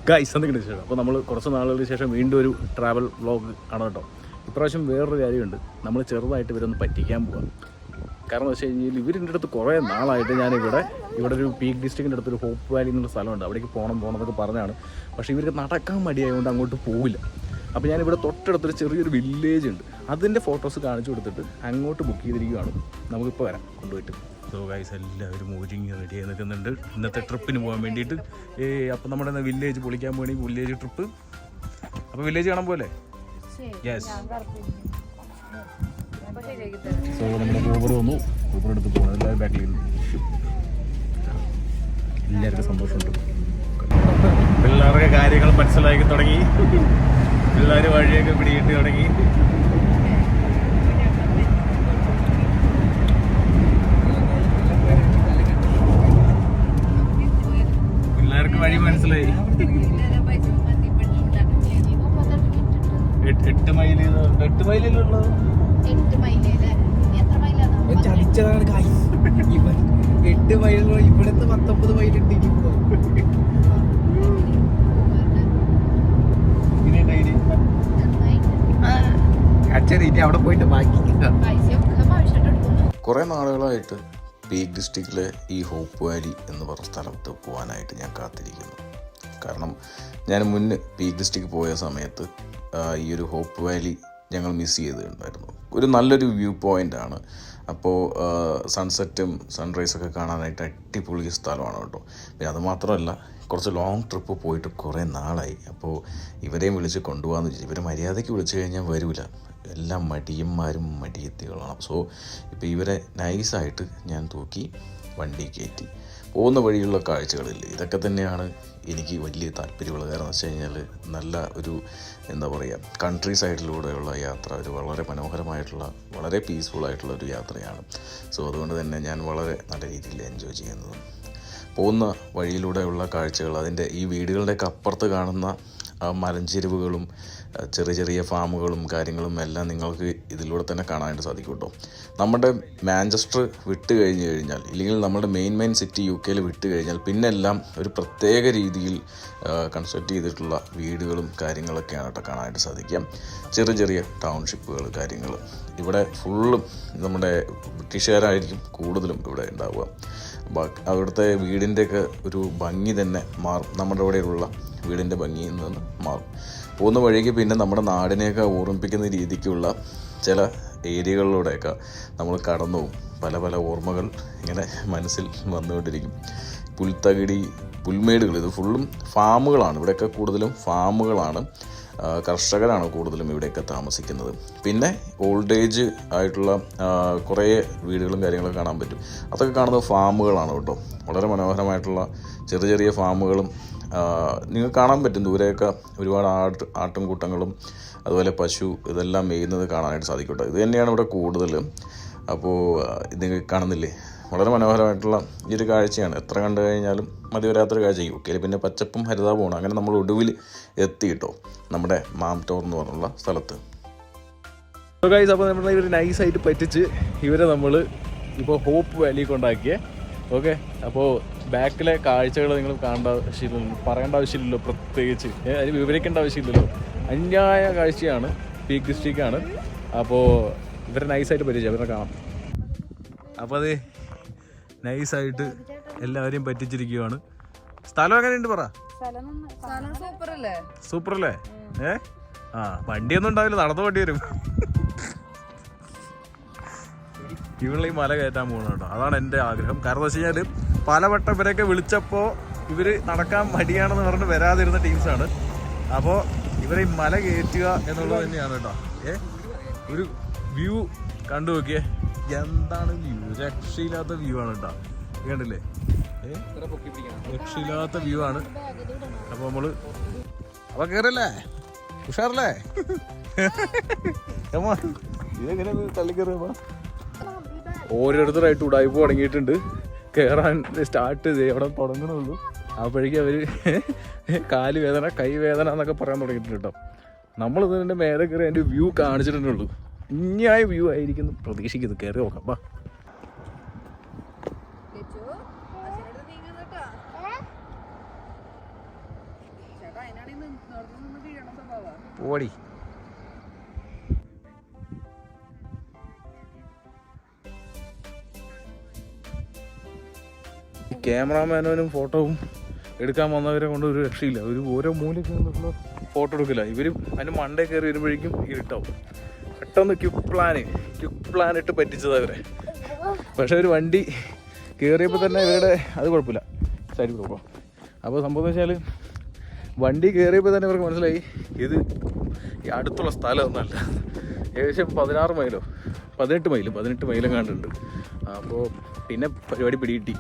Guys എന്തെങ്കിലും ശേഷം അപ്പോൾ നമ്മൾ കുറച്ച് നാളുകൾക്ക് ശേഷം വീണ്ടും ഒരു ട്രാവൽ വ്ളോഗ് ആണ് കേട്ടോ. ഇപ്രാവശ്യം വേറൊരു കാര്യമുണ്ട്, നമ്മൾ ചെറുതായിട്ട് ഇവരൊന്ന് പറ്റിക്കാൻ പോകാം. കാരണം എന്ന് വെച്ച് കഴിഞ്ഞാൽ ഇവരിൻ്റെ അടുത്ത് കുറേ നാളായിട്ട് ഇവിടെ ഒരു പീക്ക് ഡിസ്ട്രിക്റ്റിൻ്റെ അടുത്തൊരു ഹോപ്പ് വാലി എന്നൊരു സ്ഥലമുണ്ട്, അവിടേക്ക് പോകണം എന്നൊക്കെ പറഞ്ഞാണ്. പക്ഷേ ഇവർക്ക് നടക്കാൻ മടിയായതുകൊണ്ട് അങ്ങോട്ട് പോവില്ല. അപ്പോൾ ഞാനിവിടെ തൊട്ടടുത്തൊരു ചെറിയൊരു വില്ലേജ് ഉണ്ട്, അതിൻ്റെ ഫോട്ടോസ് കാണിച്ചു കൊടുത്തിട്ട് അങ്ങോട്ട് ബുക്ക് ചെയ്തിരിക്കുകയാണ്. നമുക്കിപ്പോൾ വരാം കൊണ്ടുപോയിട്ട്. സോ ഗൈസ് എല്ലാവരും ഒരുങ്ങി റെഡി ആയി നിൽക്കുന്നുണ്ട് ഇന്നത്തെ ട്രിപ്പിന് പോകാൻ വേണ്ടിയിട്ട്. അപ്പോൾ നമ്മുടെ വില്ലേജ് പൊളിക്കാൻ പോകണി, വില്ലേജ് ട്രിപ്പ്. അപ്പോൾ വില്ലേജ് കാണാൻ പോലെ യെസ്. സോ നമ്മുടെ ഊബർ വന്നു, ഊബർ എടുത്ത് പോകണം. എല്ലാവരും ബാക്കിൽ ഇരുന്നു. എല്ലാവർക്കും സന്തോഷമുണ്ട്. പിള്ളേർക്ക് കാര്യങ്ങൾ മനസ്സിലാക്കി തുടങ്ങി, പിള്ളേർ വഴിയൊക്കെ പിടിയിട്ട് തുടങ്ങി. പിള്ളേർക്ക് വഴി മനസ്സിലായി. 8 മൈലിലുള്ളത് ചതിച്ചതാണ്. 8 മൈൽ ഇവിടുത്തെ 19 മൈലുണ്ട്. ഇനി അവിടെ പോയിട്ട് ബാക്കി. കുറേ നാളുകളായിട്ട് പീക്ക് ഡിസ്ട്രിക്റ്റിലെ ഈ ഹോപ്പ് വാലി എന്ന് പറഞ്ഞ സ്ഥലത്ത് പോകാനായിട്ട് ഞാൻ കാത്തിരിക്കുന്നു. കാരണം ഞാൻ മുന്നേ പീക്ക് ഡിസ്ട്രിക്റ്റ് പോയ സമയത്ത് ഈ ഒരു ഹോപ്പ് വാലി ഞങ്ങൾ മിസ് ചെയ്തിട്ടുണ്ടായിരുന്നു. ഒരു നല്ലൊരു വ്യൂ പോയിൻ്റാണ്. അപ്പോൾ സൺസെറ്റും സൺറൈസൊക്കെ കാണാനായിട്ട് അടിപൊളി സ്ഥലമാണ് കേട്ടോ. പിന്നെ അതുമാത്രമല്ല, കുറച്ച് ലോങ് ട്രിപ്പ് പോയിട്ട് കുറേ നാളായി. അപ്പോൾ ഇവരെയും വിളിച്ച് കൊണ്ടുപോകാമെന്ന് വെച്ചാൽ ഇവരെ മര്യാദയ്ക്ക് വിളിച്ചു കഴിഞ്ഞാൽ വരില്ല. എല്ലാം മടിയന്മാരും മടിയെത്തികളാണ്. സോ ഇപ്പോൾ ഇവരെ നൈസായിട്ട് ഞാൻ തൂക്കി വണ്ടി കയറ്റി പോകുന്ന വഴിയുള്ള കാഴ്ചകളില്ലേ, ഇതൊക്കെ തന്നെയാണ് എനിക്ക് വലിയ താല്പര്യമുള്ളത്. കാരണം എന്ന് വെച്ച് കഴിഞ്ഞാൽ നല്ല ഒരു എന്താ പറയുക, കൺട്രി സൈഡിലൂടെയുള്ള യാത്ര ഒരു വളരെ മനോഹരമായിട്ടുള്ള, വളരെ പീസ്ഫുള്ളായിട്ടുള്ള ഒരു യാത്രയാണ്. സോ അതുകൊണ്ട് തന്നെ ഞാൻ വളരെ നല്ല രീതിയിൽ എൻജോയ് ചെയ്യുന്നത്. പോകുന്ന വഴിയിലൂടെയുള്ള കാഴ്ചകൾ, അതിൻ്റെ ഈ വീടുകളുടെയൊക്കെ അപ്പുറത്ത് കാണുന്ന മലഞ്ചെരുവുകളും ചെറിയ ചെറിയ ഫാമുകളും കാര്യങ്ങളും എല്ലാം നിങ്ങൾക്ക് ഇതിലൂടെ തന്നെ കാണാനായിട്ട് സാധിക്കും കേട്ടോ. നമ്മുടെ മാഞ്ചസ്റ്റർ വിട്ട് കഴിഞ്ഞ് കഴിഞ്ഞാൽ, ഇല്ലെങ്കിൽ നമ്മുടെ മെയിൻ സിറ്റി UK വിട്ട് കഴിഞ്ഞാൽ പിന്നെ എല്ലാം ഒരു പ്രത്യേക രീതിയിൽ കൺസ്ട്രക്റ്റ് ചെയ്തിട്ടുള്ള വീടുകളും കാര്യങ്ങളൊക്കെയാണ് കേട്ടോ കാണാനായിട്ട് സാധിക്കുക. ചെറിയ ചെറിയ ടൗൺഷിപ്പുകൾ കാര്യങ്ങൾ. ഇവിടെ ഫുള്ളും നമ്മുടെ ബ്രിട്ടീഷുകാരായിരിക്കും കൂടുതലും ഇവിടെ ഉണ്ടാവുക. അവിടുത്തെ വീടിൻ്റെയൊക്കെ ഒരു ഭംഗി തന്നെ മാറും, നമ്മുടെ ഇവിടെയുള്ള വീടിൻ്റെ ഭംഗിയിൽ നിന്ന് മാറും. പോകുന്ന വഴിക്ക് പിന്നെ നമ്മുടെ നാടിനെയൊക്കെ ഓർമ്മിപ്പിക്കുന്ന രീതിക്കുള്ള ചില ഏരിയകളിലൂടെയൊക്കെ നമ്മൾ കടന്നു പോകും. പല പല ഓർമ്മകൾ ഇങ്ങനെ മനസ്സിൽ വന്നുകൊണ്ടിരിക്കും. പുൽത്തകിടി, പുൽമേടുകൾ, ഇത് ഫുള്ളും ഫാമുകളാണ്. ഇവിടെയൊക്കെ കൂടുതലും ഫാമുകളാണ്, കർഷകരാണ് കൂടുതലും ഇവിടെയൊക്കെ താമസിക്കുന്നത്. പിന്നെ ഓൾഡ് ഏജ് ആയിട്ടുള്ള കുറേ വീടുകളും കാര്യങ്ങളൊക്കെ കാണാൻ പറ്റും. അതൊക്കെ കാണുന്നത് ഫാമുകളാണ് കേട്ടോ. വളരെ മനോഹരമായിട്ടുള്ള ചെറിയ ചെറിയ ഫാമുകളും നിങ്ങൾക്ക് കാണാൻ പറ്റും. ദൂരെയൊക്കെ ഒരുപാട് ആട്ടുംകൂട്ടങ്ങളും അതുപോലെ പശു ഇതെല്ലാം മേയുന്നത് കാണാനായിട്ട് സാധിക്കും കേട്ടോ. ഇത് തന്നെയാണ് ഇവിടെ കൂടുതൽ. അപ്പോൾ ഇത് കാണുന്നില്ലേ, വളരെ മനോഹരമായിട്ടുള്ള ഈ ഒരു കാഴ്ചയാണ്. എത്ര കണ്ടു കഴിഞ്ഞാലും മതി വരാത്തൊരു കാഴ്ച. UK പിന്നെ പച്ചപ്പും ഹരിതാപമാണ്. അങ്ങനെ നമ്മൾ ഒടുവിൽ എത്തി കേട്ടോ നമ്മുടെ മാംടോർ എന്ന് പറഞ്ഞുള്ള സ്ഥലത്ത്. അപ്പോൾ നമ്മൾ ഇവർ നൈസായിട്ട് പറ്റിച്ച് ഇവരെ നമ്മൾ ഇപ്പോൾ ഹോപ്പ് വാലി കൊണ്ടാക്കിയേ. ഓക്കെ, അപ്പോൾ ബാക്കിലെ കാഴ്ചകൾ നിങ്ങൾ കാണേണ്ട ആവശ്യമില്ലല്ലോ, പറയേണ്ട ആവശ്യമില്ലല്ലോ, പ്രത്യേകിച്ച് അതിന് വിവരിക്കേണ്ട ആവശ്യമില്ലല്ലോ. അന്യായ കാഴ്ചയാണ്, പീക്ക് ഡിസ്ട്രിക്റ്റാണ്. അപ്പോൾ ഇവരെ നൈസായിട്ട് പറ്റിച്ചു, അവരെ കാണാം. അപ്പോൾ അത് നൈസായിട്ട് എല്ലാവരെയും പറ്റിച്ചിരിക്കുകയാണ്. സ്ഥലം എങ്ങനെയുണ്ട് പറ? സൂപ്പറല്ലേ? വണ്ടിയൊന്നും ഉണ്ടാവില്ല, നടന്നു വേണ്ടി വരും. ഇവിടെ ഈ മല കയറ്റാൻ പോകണം കേട്ടോ, അതാണ് എൻ്റെ ആഗ്രഹം. കാരണം എന്ന് വെച്ച് കഴിഞ്ഞാൽ പലവട്ടം ഇവരൊക്കെ വിളിച്ചപ്പോൾ ഇവർ നടക്കാൻ മടിയാണെന്ന് പറഞ്ഞിട്ട് വരാതിരുന്ന ടീംസാണ്. അപ്പോൾ ഇവരെ ഈ മല കയറ്റുക എന്നുള്ളത് തന്നെയാണ് കേട്ടോ. ഒരു വ്യൂ കണ്ടു നോക്കിയേ, എന്താണ് വ്യൂ, രക്ഷയില്ലാത്ത വ്യൂ ആണ് കേട്ടോ. കണ്ടില്ലേ, രക്ഷയില്ലാത്ത വ്യൂ ആണ്. അപ്പോൾ കയറല്ലേ, ഉഷാറല്ലേ? ഇതെങ്ങനെ തള്ളിക്കയറുക? ഓരോരുത്തരായിട്ട് ഉടായ്പ തുടങ്ങിയിട്ടുണ്ട്. കയറാൻ സ്റ്റാർട്ട് ചെയ്ത് അവിടെ തുടങ്ങണുള്ളൂ. അപ്പോഴേക്കും അവർ കാല് വേദന, കൈ വേദന എന്നൊക്കെ പറയാൻ തുടങ്ങിയിട്ടുണ്ട് കേട്ടോ. നമ്മളിതിൻ്റെ മേലെ കയറി അതിൻ്റെ വ്യൂ കാണിച്ചിട്ടുള്ളൂ. ഇനിയായ വ്യൂ ആയിരിക്കുന്നു പ്രതീക്ഷിക്കുന്നു. കയറി നോക്കാം. വാ. ഓടി ക്യാമറാമാനും ഫോട്ടോവും എടുക്കാൻ വന്നവരെ കൊണ്ട് ഒരു രക്ഷയില്ല. ഓരോ മൂലയ്ക്ക് നിന്നുള്ള ഫോട്ടോ എടുക്കില്ല. ഇവരും അതിന് മണ്ടേ കയറി വരുമ്പോഴേക്കും ഇരുട്ടാവും. പെട്ടെന്ന് ക്യുക്ക് പ്ലാൻ ഇട്ട് പറ്റിച്ചത് അവരെ. പക്ഷെ ഒരു വണ്ടി കയറിയപ്പോൾ തന്നെ ഇവരുടെ അത് കുഴപ്പമില്ല, സൈഡിൽ പോകുമ്പോൾ. അപ്പോൾ സംഭവം എന്ന് വെച്ചാൽ വണ്ടി കയറിയപ്പോൾ തന്നെ ഇവർക്ക് മനസ്സിലായി ഇത് ഈ അടുത്തുള്ള സ്ഥലമൊന്നുമല്ല. ഏകദേശം 18 മൈലും കണ്ടുണ്ട്. അപ്പോൾ പിന്നെ പരിപാടി പിടികിട്ടി.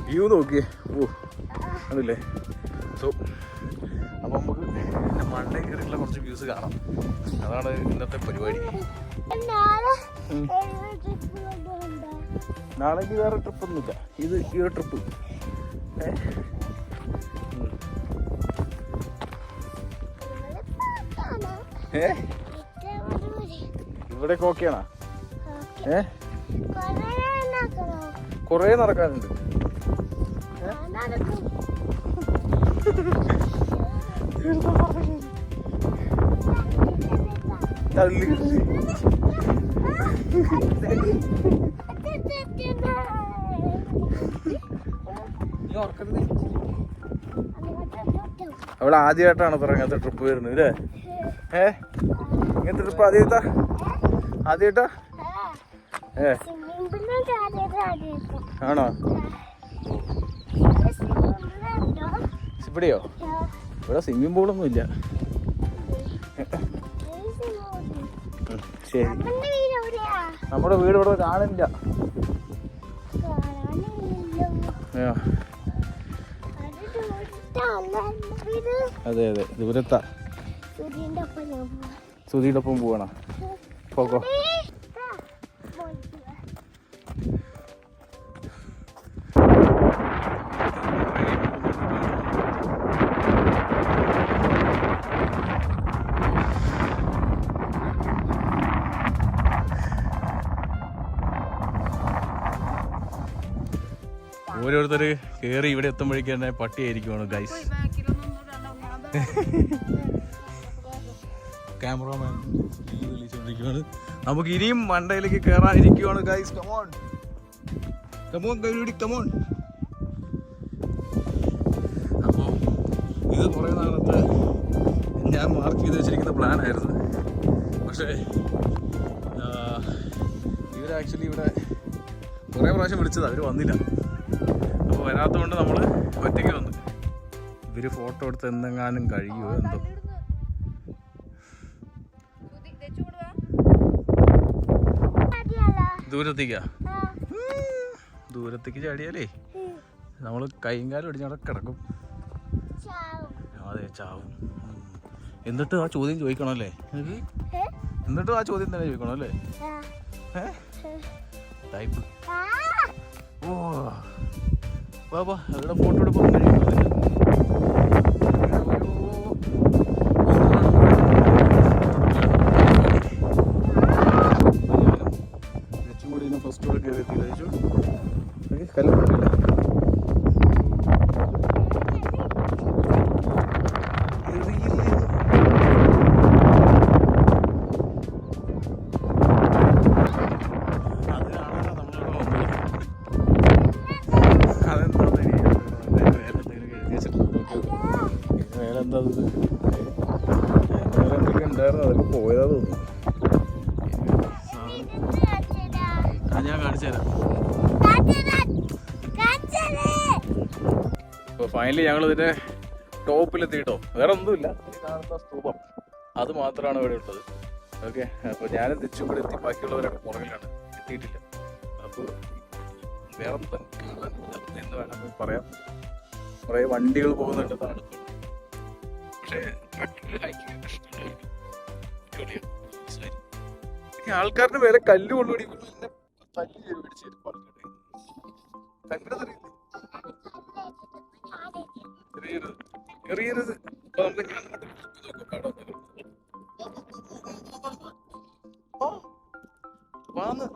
വ്യൂ നോക്കിയേ, ഓ അതല്ലേ. സോ അപ്പോൾ നമുക്ക് മണ്ടേ കയറിയിട്ടുള്ള കുറച്ച് വ്യൂസ് കാണാം. അതാണ് ഇന്നത്തെ പരിപാടി. നാളേക്ക് വേറെ ട്രിപ്പൊന്നുമില്ല, ഇത് ഈ ഒരു ട്രിപ്പ്. ഇവിടെ ഓക്കെയാണോ? കൊറേ നടക്കാനുണ്ട്. അവിടെ ആദ്യമായിട്ടാണ് ഇങ്ങനത്തെ ട്രിപ്പ് വരുന്നത് അല്ലേ? ഇങ്ങനത്തെ ട്രിപ്പ് ആദ്യമായിട്ടാ? ആണോ? ഇവിടെയോ? ഇവിടെ സ്വിമ്മിംഗ് പൂളൊന്നും ഇല്ല. ശരി, നമ്മുടെ വീട് ഇവിടെ കാണില്ല. അതെ ദൂരത്താ. സുധീയുടെ ഒപ്പം പോവണം. പോക്കോ. ഓരോരുത്തർ കയറി ഇവിടെ എത്തുമ്പോഴേക്കും തന്നെ പട്ടിയായിരിക്കുവാണ് ഗൈസ്. ക്യാമറമാൻ തെളിയിച്ചുകൊണ്ടിരിക്കുകയാണ്. നമുക്ക് ഇനിയും മണ്ടയിലേക്ക് കയറാനിരിക്കുവാണ് ഗൈസ്. Come on come on. അപ്പോൾ ഇത് കുറേ നാളത്തെ ഞാൻ മാർക്ക് ചെയ്ത് വെച്ചിരിക്കുന്ന പ്ലാനായിരുന്നു. പക്ഷേ ഇവർ ആക്ച്വലി ഇവിടെ കുറേ പ്രാവശ്യം വിളിച്ചത്, അവർ വന്നില്ല. അപ്പോൾ വരാത്തതുകൊണ്ട് നമ്മൾ ഒറ്റയ്ക്ക് വന്നു. ഇവർ ഫോട്ടോ എടുത്ത് എന്തെങ്ങാനും കഴിയുമോ എന്തോ. ദൂരത്തേക്ക് ചാടിയാലേ നമ്മൾ കൈയും കാലും അടിഞ്ഞവിടെ കിടക്കും. അതെ, ചാവും. എന്നിട്ട് ആ ചോദ്യം ചോദിക്കണമല്ലേ? എന്നിട്ടും ആ ചോദ്യം തന്നെ ചോദിക്കണമല്ലേ? ടൈപ്പ്. ഓ ബാബാ, അവിടെ ഫോട്ടോ എടുക്കാൻ കഴിയുമോ? ഫസ്റ്റ് കൂടെ കയറി എത്തിയില്ല. കല്ലുണ്ടില്ല. അതൊക്കെ പോയതാ തോന്നുന്നു. ഞാൻ കാണിച്ചു തരാം. ഇപ്പോൾ ഫൈനലി ഞങ്ങൾ ഇതിന്റെ ടോപ്പിലെത്തിയിട്ടോ. വേറെ ഒന്നുമില്ല, ഈ കാണുന്ന സ്തൂപം അത് മാത്രമാണ് ഇവിടെ ഉള്ളത്. ഓക്കെ, അപ്പോൾ ഞാനും തിരിച്ചും കൂടെ എത്തി. ബാക്കിയുള്ളവരൊക്കെ പുറകിലാണ്, എത്തിയിട്ടില്ല. അപ്പോൾ വേറെ എന്ന് വേണമെങ്കിൽ പറയാം. കുറേ വണ്ടികൾ പോകുന്നുണ്ട് താഴത്ത്. പക്ഷേ ആൾക്കാരുടെ മേലെ കല്ല് കൊണ്ടുപിടി തല്ലി പിടിച്ചു. എറിയരുത്. വാന്ന്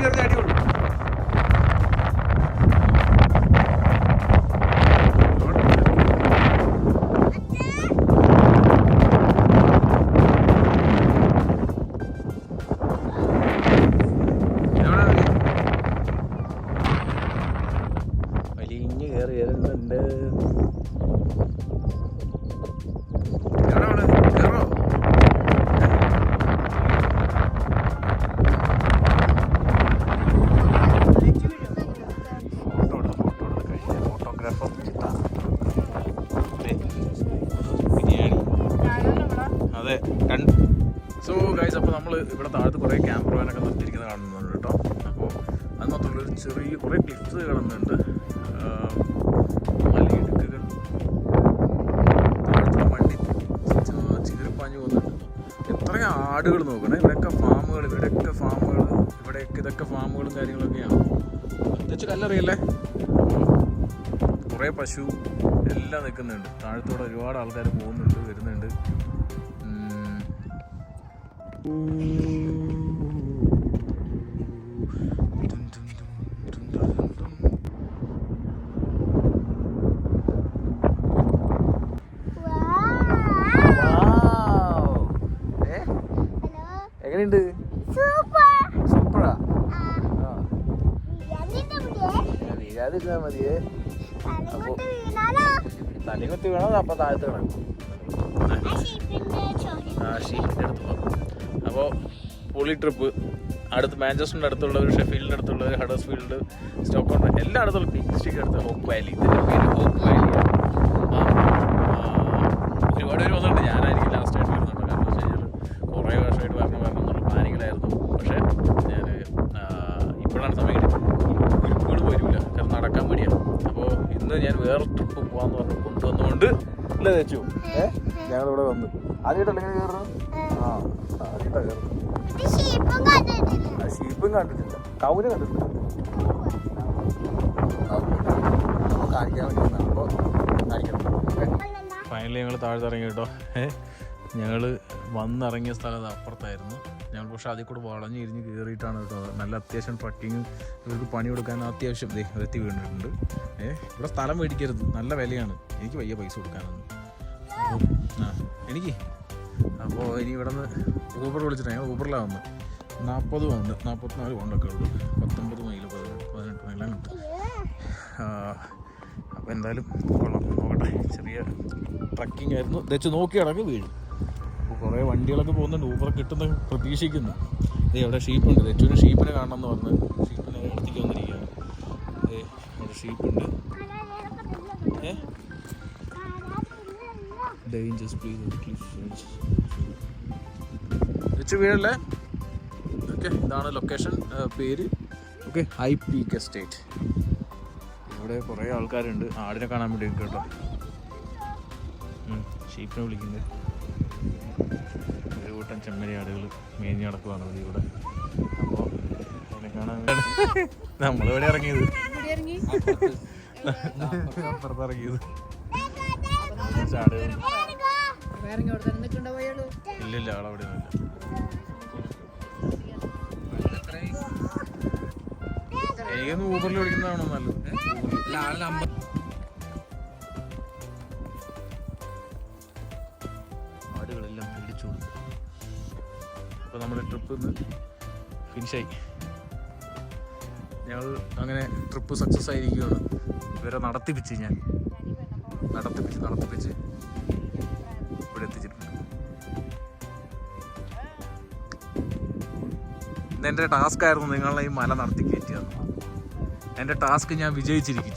കയറി അടിയുള്ളൂ. വലിഞ്ഞ് കയറി വരുന്നുണ്ട്. അതെ കണ്ട്. സോ ഗൈസ്, അപ്പോൾ നമ്മൾ ഇവിടെ താഴത്ത് കുറേ ക്യാമ്പർ വാനൊക്കെ നിർത്തിയിരിക്കുന്നത് കാണുന്നുണ്ട് കേട്ടോ. അപ്പോൾ അത് മാത്രമല്ല ഒരു ചെറിയ കുറേ ക്ലിപ്സ് കാണുന്നുണ്ട്, മലയിടുക്കുകൾ, വണ്ടി ചിതറിപ്പാഞ്ഞു പോകുന്നുണ്ട്. എത്രയും ആടുകൾ നോക്കണേ. ഇവിടെയൊക്കെ ഫാമുകൾ, ഇവിടെയൊക്കെ ഇതൊക്കെ ഫാമുകളും കാര്യങ്ങളൊക്കെയാണ്. പ്രത്യേകിച്ച് കല്ലറിയല്ലേ. കുറേ പശു എല്ലാം നിൽക്കുന്നുണ്ട്. താഴത്തോടെ ഒരുപാട് ആൾക്കാർ പോകുന്നുണ്ട്, വരുന്നുണ്ട്. എങ്ങനെയുണ്ട്? സൂപ്പറാ. വീഴാതിരുന്നാ മതിയേ. അപ്പൊ തലകുത്തി വേണം. അപ്പൊ താഴത്ത് വേണം. ആ ഷീപ്പിൻ്റെ അടുത്ത് പോകാം. അപ്പോൾ പൊളി ട്രിപ്പ്. അടുത്ത് മാഞ്ചസ്റ്ററിൻ്റെ അടുത്തുള്ളവർ, ഷെഫീൽഡിൻ്റെ അടുത്തുള്ളവർ, ഹഡേഴ്സ്ഫീൽഡ്, സ്റ്റോക്ക്ഹോം, എല്ലാ അടുത്തുള്ള പീക്ക് ഡിസ്ട്രിക്റ്റ് അടുത്ത് ഹോപ്പ് വാലി. ഇതിൻ്റെ പേര് ഹോപ്പ് വാലിയാണ്. ഒരുപാട് പേര് വന്നിട്ടുണ്ട്. ഞാനായിരിക്കും ലാസ്റ്റായിട്ട് വരുന്നുണ്ട്. കാരണം വെച്ച് കഴിഞ്ഞാൽ കുറേ വർഷമായിട്ട് വരണം എന്നുള്ള പ്ലാനിങ്ങിലായിരുന്നു. പക്ഷേ ഞാൻ ഇപ്പോഴാണ് സമയം ഗ്രൂപ്പുകൾ വരില്ല, കാരണം നടക്കാൻ മടിയാണ്. അപ്പോൾ ഇന്ന് ഞാൻ വേറെ ട്രിപ്പ് പോകാമെന്ന് പറഞ്ഞ് കൊണ്ടുവന്നുകൊണ്ട് ഇല്ല തെച്ചു ഞങ്ങളിവിടെ വന്ന് ആദ്യമായിട്ടല്ലേ ഇങ്ങനെ കയറുന്നത്? ആദ്യമായിട്ടാണ് കയറുന്നത്. ഷീപ്പും കണ്ടിട്ടില്ല, കൗന് കണ്ടിട്ടില്ല. കാണിക്കാൻ വേണ്ടി അപ്പോൾ കാണിക്കണം. ഫൈനലി ഞങ്ങൾ താഴത്ത് ഇറങ്ങി കേട്ടോ. ഞങ്ങൾ വന്നിറങ്ങിയ സ്ഥലത്ത് അപ്പുറത്തായിരുന്നു. ഞങ്ങൾ പക്ഷേ അതിൽ കൂടെ വളഞ്ഞ് ഇരിഞ്ഞ് കയറിയിട്ടാണ് കേട്ടോ. നല്ല അത്യാവശ്യം ട്രക്കിങ്, ഇവർക്ക് പണി കൊടുക്കാൻ അത്യാവശ്യം എത്തി വീണിട്ടുണ്ട്. ഇവിടെ സ്ഥലം മേടിക്കരുത്, നല്ല വിലയാണ്. എനിക്ക് വയ്യ പൈസ കൊടുക്കാനൊന്നും. എനിക്ക് അപ്പോൾ ഇനി ഇവിടെ നിന്ന് ഊബർ വിളിച്ചിട്ട് ഞങ്ങൾ ഊബറിലാണ് വന്നത്. 40 പൗണ്ട് 44 പൗണ്ടൊക്കെ ഉള്ളൂ. 19 മൈൽ 18 മൈലാണ് കിട്ടും. അപ്പോൾ എന്തായാലും കൊള്ളാം, നോക്കട്ടെ. ചെറിയ ട്രക്കിംഗ് ആയിരുന്നു. വെച്ച് നോക്കി കിടക്ക് വീഴും. അപ്പോൾ കുറേ വണ്ടികളൊക്കെ പോകുന്നുണ്ട്. ഊബർ കിട്ടുന്ന പ്രതീക്ഷിക്കുന്നു. അവിടെ ഷീപ്പുണ്ട്. തെച്ചൊരു ഷീപ്പിനെ കാണണം എന്ന് പറഞ്ഞ് ഷീപ്പിനെ എടുത്തേക്ക് വന്നിരിക്കുകയാണ്. അവിടെ ഷീപ്പുണ്ട്. ഡേഞ്ചേഴ്സ് പ്ലീസ് വെച്ച് വീഴല്ലേ. ഓക്കെ, ഇതാണ് ലൊക്കേഷൻ, പേര്. Okay, high peak estate. ഇവിടെ കുറേ ആൾക്കാരുണ്ട് ആടിനെ കാണാൻ വേണ്ടി കേട്ടോ. ഷീപ്പിനെ വിളിക്കുന്നത്. ഒരു കൂട്ടം ചെമ്മരി ആടുകൾ മേഞ്ഞ് നടക്കുവാണ് ഇവിടെ. അപ്പോൾ അതിനെ കാണാൻ വേണ്ടി നമ്മളിവിടെ ഇറങ്ങിയത്, അപ്പുറത്തിറങ്ങിയത്. ഇല്ലില്ല, ആളവിടെ ഒന്നുമില്ല. എനിക്കൊന്ന് ഊബറിൽ വിളിക്കുന്നതാണോ നല്ലത്? ആടുകളെല്ലാം പിടിച്ചു. അപ്പോൾ നമ്മുടെ ട്രിപ്പ് ഇന്ന് ഫിനിഷായി. ഞങ്ങൾ അങ്ങനെ ട്രിപ്പ് സക്സസ് ആയിരിക്കുകയാണ്. ഇവരെ നടത്തിപ്പിച്ച് ഇവിടെ എത്തിച്ചിട്ടുണ്ട്. ഇതെൻ്റെ ടാസ്ക് ആയിരുന്നു നിങ്ങളെ ഈ മല നടത്തി കയറ്റിയത്. എൻ്റെ ടാസ്ക് ഞാൻ വിജയിച്ചിരിക്കും.